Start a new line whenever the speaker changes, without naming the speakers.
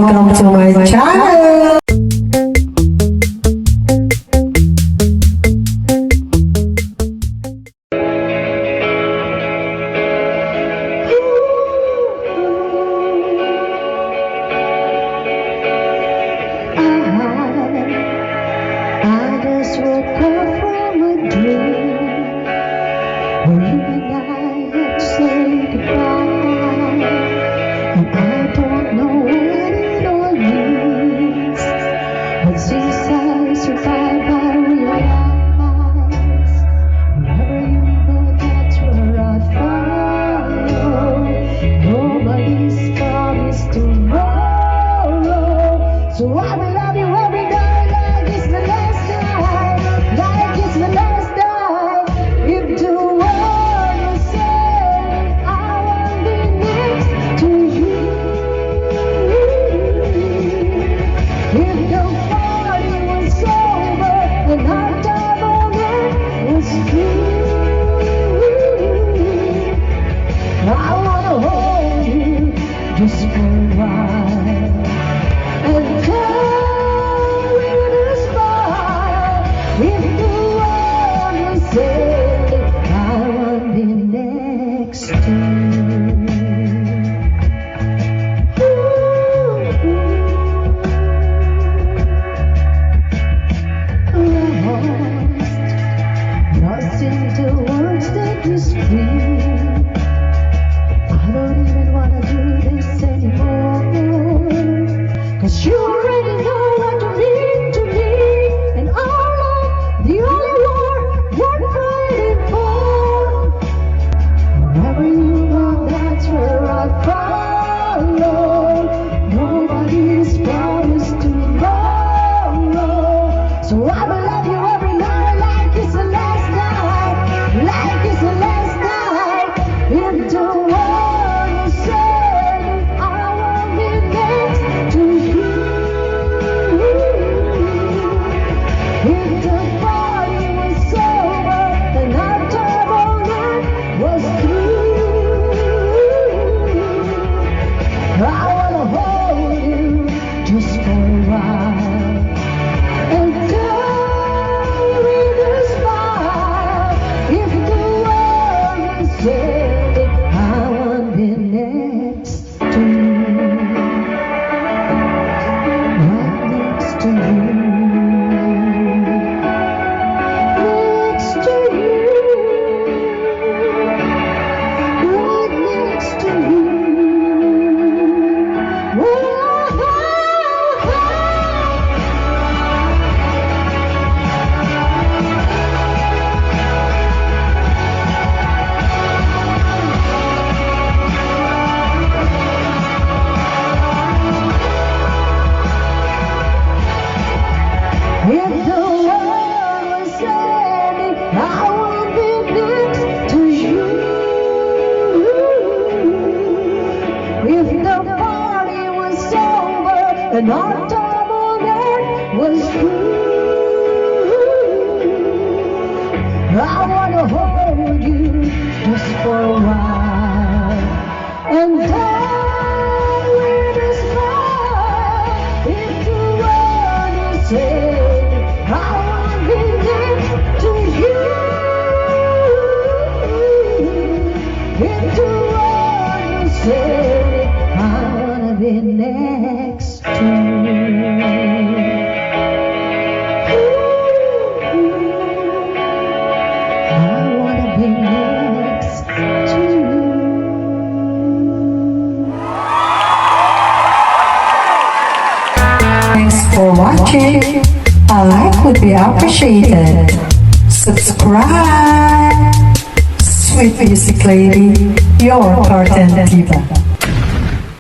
welcome to my channel!
I just woke up from a dream where you and I had said goodbye, and I don't know what it all means, but since I survived I realize wherever you go, that's where I follow. Nobody's promised tomorrow, so I will love you every day. Just for a while, and tell me to smile. If you want to say I want to be next to you. Lost into words that you speak. I don't even wanna do this anymore, 'cause you already know what you mean to me, and all of the only war you're fighting for. Wherever you go, that's where I follow. Nobody's promised tomorrow, so I will love you every night like it's the last night, like it's the last night. Into if the party was over and our time on earth was through, I wanna hold you just for a while and tell me to smile. If the world was said I wanna be next to you, right next to you. If the world was ending, I would be next to you. If the party was over and our time on earth was through, I wanna hold you just for a while and tell you to smile. If the world was ending, I wanna be next to you. If the world was ending, I wanna be next to you. I wanna be next to you.
Thanks for watching. A like would be appreciated. Subscribe. Sweet Music Lady, your Carton Diva.